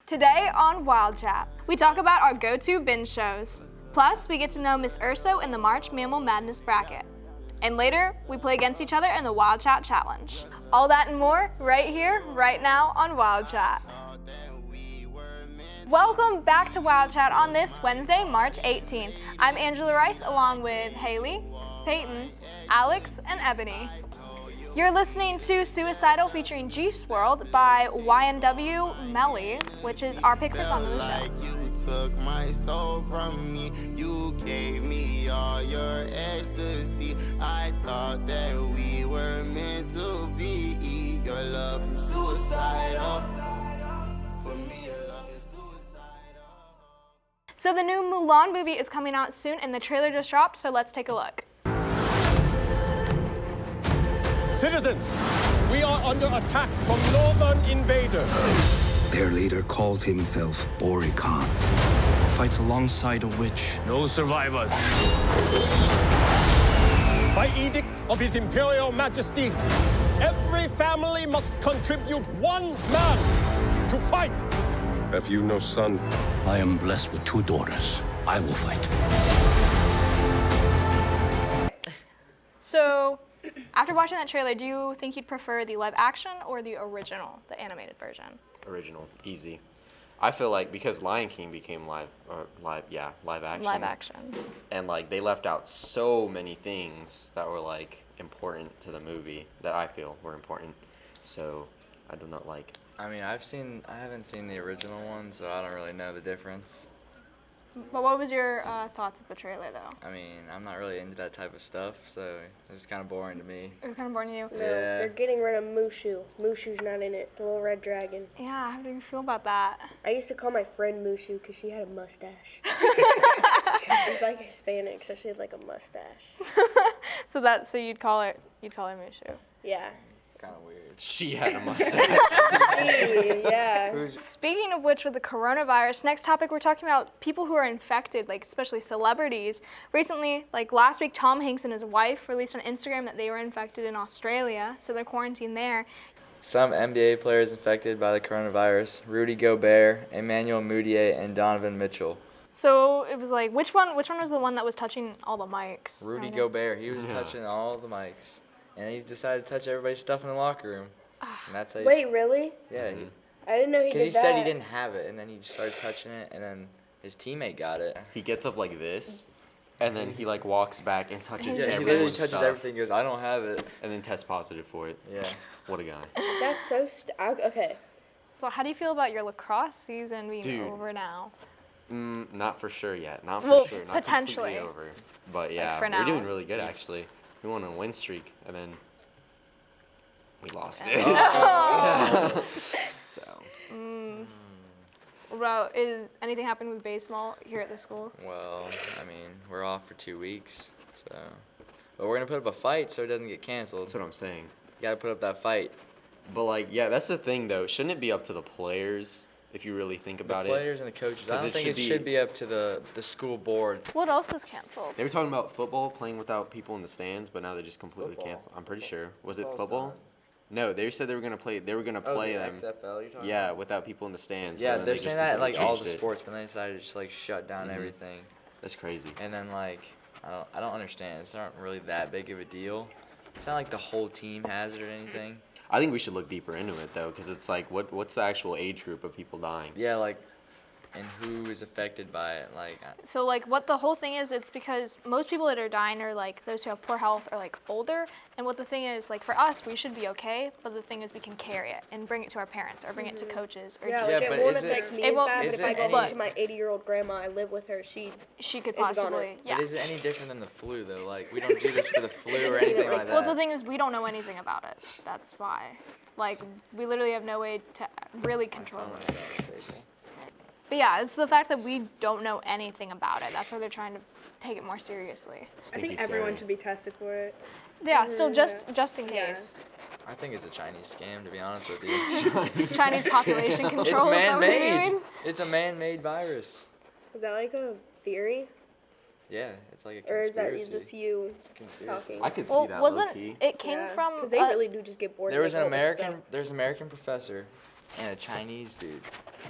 Today on WildChat, we talk about our go-to binge shows. Plus, we get to know Miss Urso in the March Mammal Madness bracket. And later, we play against each other in the WildChat challenge. All that and more right here, right now on WildChat. Welcome back to WildChat on this Wednesday, March 18th. I'm Angela Rice along with Haley, Peyton, Alex, and Ebony. You're listening to Suicidal featuring Juice WRLD by YNW Melly, which is our pick for song of the show. You took my soul from me. You gave me all your ecstasy. I thought that we were meant to be. Your love is suicidal. For me, your love is suicidal. So the new Mulan movie is coming out soon and the trailer just dropped, so let's take a look. Citizens, we are under attack from northern invaders. Their leader calls himself Oricon. Fights alongside a witch. No survivors. By edict of His Imperial Majesty, every family must contribute one man to fight. Have you no son? I am blessed with 2 daughters. I will fight. So, after watching that trailer, do you think you'd prefer the live action or the original, the animated version? Original, easy. I feel like because Lion King became live action. Live action. And like they left out so many things that were like important to the movie that I feel were important. So I do not like. I mean, I haven't seen the original one, so I don't really know the difference. But what was your thoughts of the trailer, though? I mean, I'm not really into that type of stuff, so it's kind of boring to me. It was kind of boring to you? No, Yeah. they're getting rid of Mushu. Mushu's not in it, the little red dragon. Yeah, how do you feel about that? I used to call my friend Mushu because she had a mustache. She's like Hispanic, so she had like a mustache. So you'd call her Mushu. Yeah. It's kind of weird. She had a mustache. Yeah. Speaking of which, with the coronavirus, next topic we're talking about people who are infected, like especially celebrities. Recently, like last week, Tom Hanks and his wife released on Instagram that they were infected in Australia, so they're quarantined there. Some NBA players infected by the coronavirus: Rudy Gobert, Emmanuel Mudiay, and Donovan Mitchell. So it was like, which one was the one that was touching all the mics? Rudy Kinda? Gobert, he was touching all the mics, and he decided to touch everybody's stuff in the locker room. And that's how Wait, really? Yeah, I didn't know he because did he that. said he didn't have it, and then he just started touching it, and then his teammate got it. He gets up like this, and then he like walks back and touches Yeah, he literally everyone's touches stuff, everything. He goes, I don't have it. and then tests positive for it. Yeah. What a guy. That's so okay. So how do you feel about your lacrosse season being Dude. over now? Not for sure yet. Not for Well, sure. Not potentially. completely over. But yeah, for now. we're doing really good actually. We won a win streak, and then we lost it. Oh. So. Bro, is anything happening with baseball here at the school? Well, I mean, we're off for 2 weeks, so. But we're going to put up a fight so it doesn't get canceled. That's what I'm saying. You got to put up that fight. But like, yeah, that's the thing though. Shouldn't it be up to the players if you really think about The players and the coaches. I 'Cause don't it think should it should be up to the school board. What else is canceled? They were talking about football playing without people in the stands, but now they're just completely Football. canceled. I'm pretty sure. Was it Football's football? not. No, they said they were gonna play. They were gonna play them. XFL you're talking Yeah, about? without people in the stands. Yeah, but then they're they saying just that completely like all changed the it. sports, but they decided to just like shut down Mhm. everything. That's crazy. And then like I don't understand. It's not really that big of a deal. It's not like the whole team has it or anything. I think we should look deeper into it though, because it's like, what's the actual age group of people dying? Yeah, like, and who is affected by it? Like, So like what the whole thing is, it's because most people that are dying are like those who have poor health or like older. And what the thing is, like for us, we should be okay. But the thing is, we can carry it and bring it to our parents or bring it to coaches or Yeah, teachers. like it but won't is it- affect me it as won't- bad, but is if it I go any- home to my 80-year-old grandma, I live with her, She could It's gonna- possibly, yeah. But is it any different than the flu though? Like, we don't do this for the flu or anything like that. Well, the thing is, we don't know anything about it. That's why. Like, we literally have no way to really control it. But yeah, it's the fact that we don't know anything about it. That's why they're trying to take it more seriously. I think everyone should be tested for it. Yeah, still just in case. I think it's a Chinese scam, to be honest with you. Chinese population It's control. Is that what they're man-made. doing? It's a man-made virus. Is that like a theory? Yeah, it's like a Or is that conspiracy. just you Conspiracy. talking? I could see Well, that wasn't low-key. it came from? Because they really do just get bored. There and was make an a whole bunch of American. There's an American professor and a Chinese dude.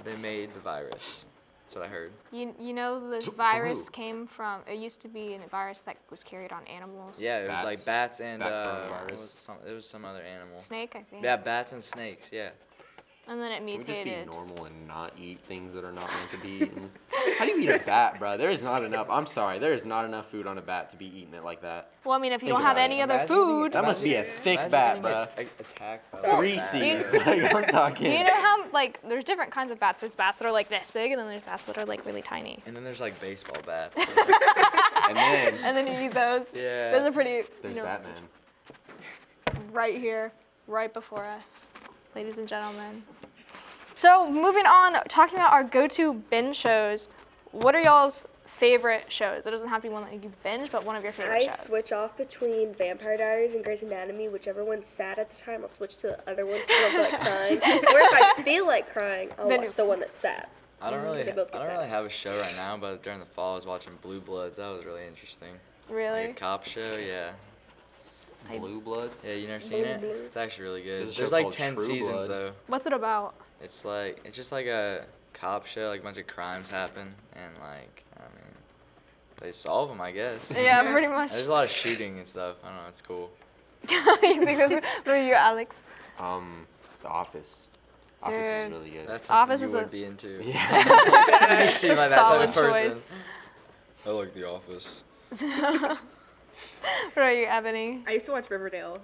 They made the virus. That's what I heard. You know this virus came from, it used to be a virus that was carried on animals. Yeah, it was like bats and Bat coronavirus. it was some other animal. Snake, I think. Yeah, bats and snakes, yeah. And then it Can we just be mutated. normal and not eat things that are not meant to be eaten? How do you eat a bat, bro? There is not enough. I'm sorry, there is not enough food on a bat to be eating it like that. Well, I mean, if you Think don't have about any it. other food. That must be a thick bat, bro. Attacked by 3 bats. C's. Like, I'm talking. Do you know how, like, there's different kinds of bats. There's bats that are like this big, and then there's bats that are like really tiny. And then there's like baseball bats. And then you eat those. Yeah. Those are pretty, there's Batman. right here, right before us, ladies and gentlemen. So moving on, talking about our go-to binge shows, what are y'all's favorite shows? It doesn't have to be one that you binge, but one of your favorite I shows. switch off between Vampire Diaries and Grey's Anatomy. Whichever one's sad at the time, I'll switch to the other one because I feel like crying. Or if I feel like crying, I'll Then watch the one that's sad. I don't really They both get sad. have a show right now, but during the fall I was watching Blue Bloods. That was really interesting. Really? Like a cop show, yeah. Blue Bloods? Yeah, you never seen it? It's actually really good. There's a show There's like called 10 True seasons Blood. though. What's it about? It's just like a cop show, like a bunch of crimes happen, and like, I mean, they solve them, I guess. Yeah, pretty much. There's a lot of shooting and stuff. I don't know, it's cool. You think that's, what are you, Alex? The Office. Office Dude. is really good. That's something Office you is would be into. Yeah. You It's seem a like that type solid of person. choice. I like The Office. What are you, Ebony? I used to watch Riverdale,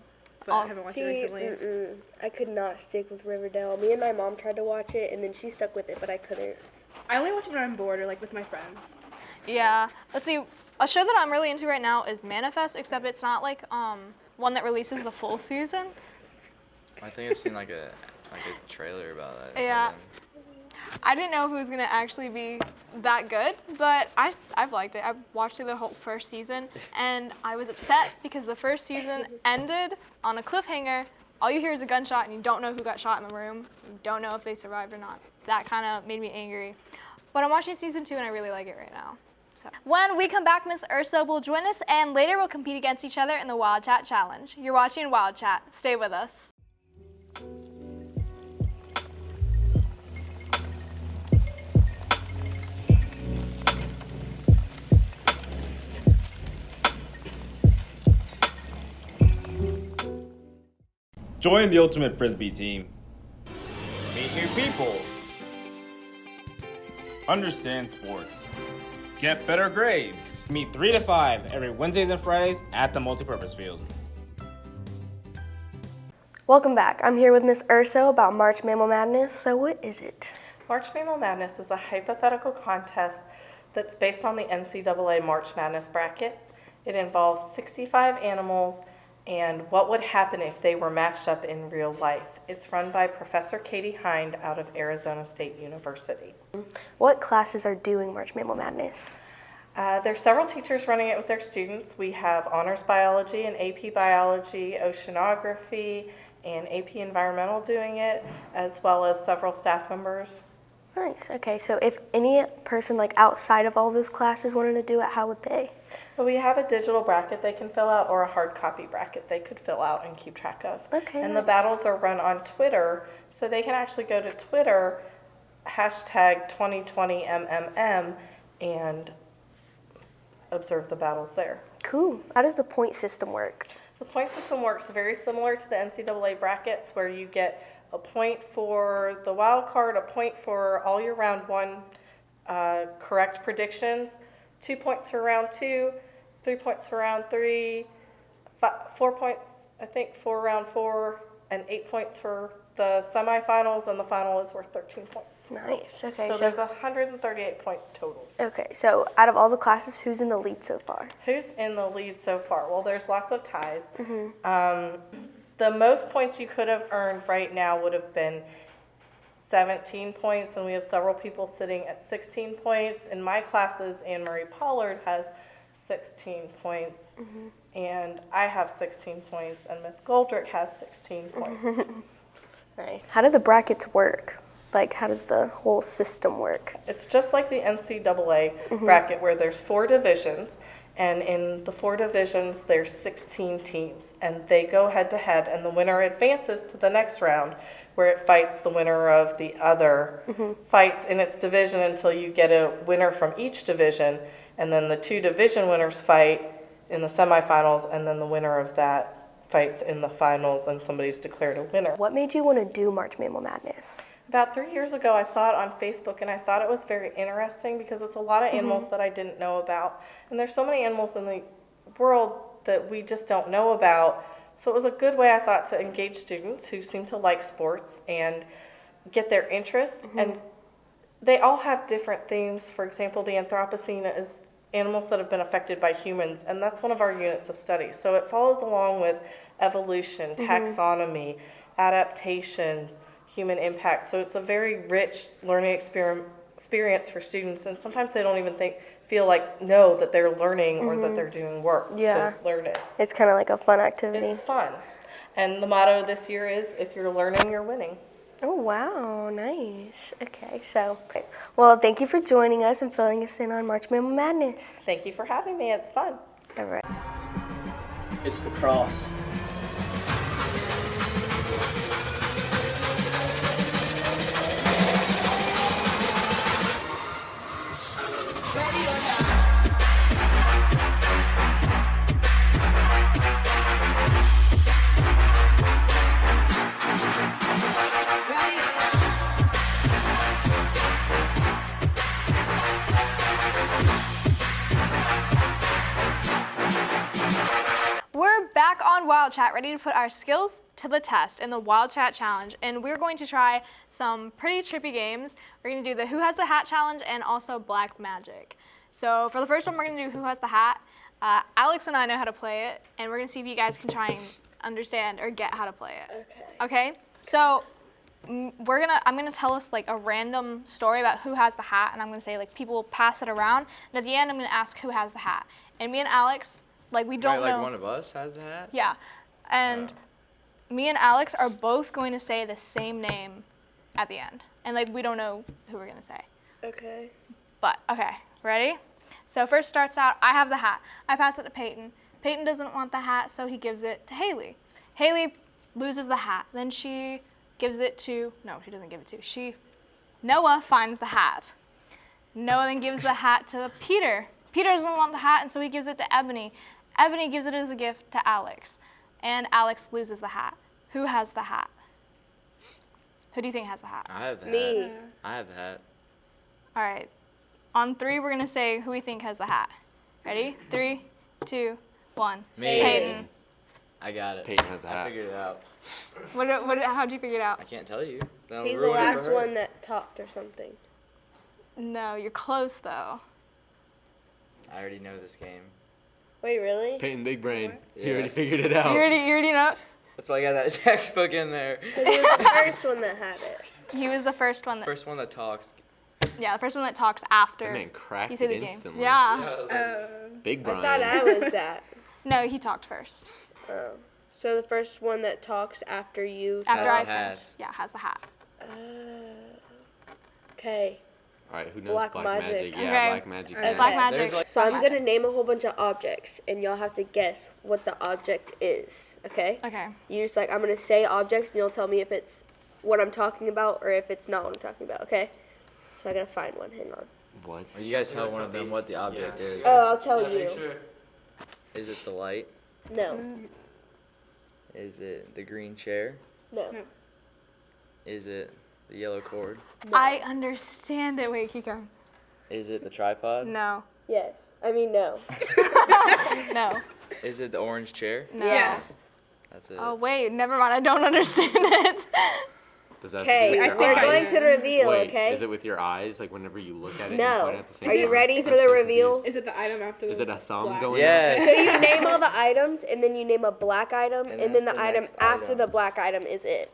but Oh, I haven't watched it recently. I could not stick with Riverdale. Me and my mom tried to watch it, and then she stuck with it, but I couldn't. I only watch it when I'm bored or like with my friends. Yeah. Let's see. A show that I'm really into right now is Manifest, except it's not like one that releases the full season. I think I've seen like a trailer about that. Yeah. I didn't know if it was gonna actually be that good, but I've liked it. I watched through the whole first season, and I was upset because the first season ended on a cliffhanger. All you hear is a gunshot, and you don't know who got shot in the room. You don't know if they survived or not. That kind of made me angry. But I'm watching season 2, and I really like it right now. So when we come back, Miss Ursa will join us, and later we'll compete against each other in the WildChat challenge. You're watching WildChat. Stay with us. Join the Ultimate Frisbee team. Meet new people. Understand sports. Get better grades. Meet 3 to 5 every Wednesdays and Fridays at the multipurpose field. Welcome back. I'm here with Miss Urso about March Mammal Madness. So what is it? March Mammal Madness is a hypothetical contest that's based on the NCAA March Madness brackets. It involves 65 animals and what would happen if they were matched up in real life. It's run by Professor Katie Hind out of Arizona State University. What classes are doing March Mammal Madness? There's several teachers running it with their students. We have honors biology and AP biology, oceanography, and AP environmental doing it, as well as several staff members. Nice. Okay, so if any person like outside of all those classes wanted to do it, how would they? Well, we have a digital bracket they can fill out or a hard copy bracket they could fill out and keep track of. Okay, And nice. the battles are run on Twitter, so they can actually go to Twitter, hashtag 2020MMM, and observe the battles there. Cool. How does the point system work? The point system works very similar to the NCAA brackets, where you get a point for the wild card, a point for all your round one correct predictions, 2 points for round 2, 3 points for round 3, 4 points, I think, for round 4, and 8 points for the semifinals, and the final is worth 13 points. Nice. Okay. So there's 138 points total. Okay. So out of all the classes, who's in the lead so far? Who's in the lead so far? Well, there's lots of ties. The most points you could have earned right now would have been 17 points, and we have several people sitting at 16 points. In my classes, Anne-Marie Pollard has 16 points, and I have 16 points, and Miss Goldrick has 16 points. Nice. How do the brackets work? Like, how does the whole system work? It's just like the NCAA bracket, where there's 4 divisions, and in the 4 divisions, there's 16 teams, and they go head to head, and the winner advances to the next round, where it fights the winner of the other fights in its division until you get a winner from each division, and then the 2 division winners fight in the semifinals, and then the winner of that fights in the finals, and somebody's declared a winner. What made you want to do March Mammal Madness? About 3 years ago, I saw it on Facebook, and I thought it was very interesting because it's a lot of animals that I didn't know about. And there's so many animals in the world that we just don't know about. So it was a good way, I thought, to engage students who seem to like sports and get their interest. And they all have different themes. For example, the Anthropocene is animals that have been affected by humans, and that's one of our units of study. So it follows along with evolution, taxonomy, adaptations, human impact. So it's a very rich learning experience for students, and sometimes they don't even feel like know that they're learning or that they're doing work to learn it. It's kind of like a fun activity. It's fun. And the motto this year is, if you're learning, you're winning. Oh, wow, nice. Okay, so, well, thank you for joining us and filling us in on March Mammal Madness. Thank you for having me. It's fun. All right. It's the cross. We're back on WildChat, ready to put our skills to the test in the WildChat challenge, and we're going to try some pretty trippy games. We're going to do the Who Has the Hat challenge and also Black Magic. So for the first one, we're going to do Who Has the Hat. Alex and I know how to play it, and we're going to see if you guys can try and understand or get how to play it. Okay? So I'm going to tell us like a random story about who has the hat, and I'm going to say like people pass it around, and at the end I'm going to ask who has the hat. And me and Alex, like we don't know. Like one of us has the hat? Yeah. And me and Alex are both going to say the same name at the end. And like we don't know who we're going to say. Okay. But okay, ready? So first starts out, I have the hat. I pass it to Peyton. Peyton doesn't want the hat, so he gives it to Haley. Haley loses the hat. Then she gives it to, no, she doesn't give it to. Noah finds the hat. Noah then gives the hat to Peter. Peter doesn't want the hat, and so he gives it to Ebony. Ebony gives it as a gift to Alex. And Alex loses the hat. Who has the hat? Who do you think has the hat? I have the hat. Me. I have the hat. All right. On 3, we're going to say who we think has the hat. Ready? 3, 2, 1. Me. Peyton. I got it. Peyton has the hat. I figured it out. How'd you figure it out? I can't tell you. That'll He's the ruin it for last her. one that talked or something. No, you're close though. I already know this game. Wait, really? Peyton Big Brain. Yeah. He already figured it out. You already know? That's why I got that textbook in there. Because he was the first one that had it. He was the first one that. First one that talks. Yeah, the first one that talks after. That man cracked you say it the game. instantly. Yeah. Big I Brian. thought I was that. No, he talked first. Oh. So the first one that talks after you. After Has I the hat. finished. Yeah, has the hat. Okay. All right, who knows Black Black Magic. Magic? Yeah, Okay. Black Magic. Okay. yeah. Black Magic. There's like- So Black I'm Magic. going to name a whole bunch of objects, and y'all have to guess what the object is, okay? Okay. You just I'm going to say objects, and you'll tell me if it's what I'm talking about or if it's not what I'm talking about, okay? So I got to find one. Hang on. What? Well, you gotta tell one of them what the object is. Oh, I'll tell you. Is it the light? No. Is it the green chair? No. Is it the yellow cord? I understand it. Wait, keep going. Is it the tripod? No. Yes. I mean, no. No. Is it the orange chair? No. Yeah. That's it. Oh wait, never mind. I don't understand it. Does that Okay, have to do with we're your going eyes? to reveal, Wait, okay? is it with your eyes? Like whenever you look at it, you No. point at the same Are you time? ready I'm for the so reveal? confused. Is it the item after Is the it a thumb black? going Yes. So you name all the items, and then you name a black item, And and then that's the the item next after item. the black item is it.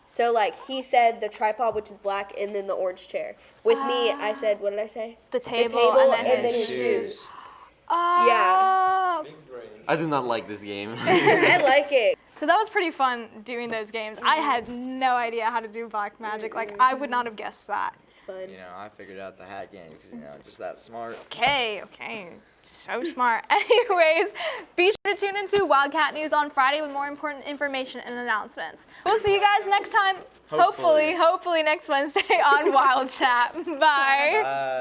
So like he said the tripod, which is black, and then the orange chair. With me, I said, what did I say? The table, table and then his shoes. Oh. Yeah. I do not like this game. I like it. So that was pretty fun doing those games. I had no idea how to do black magic. Like, I would not have guessed that. It's fun. You know, I figured out the hat game because, you know, just that smart. Okay. So smart. Anyways, be sure to tune into WildCat News on Friday with more important information and announcements. We'll see you guys next time. Hopefully next Wednesday on WildChat. Bye. Bye.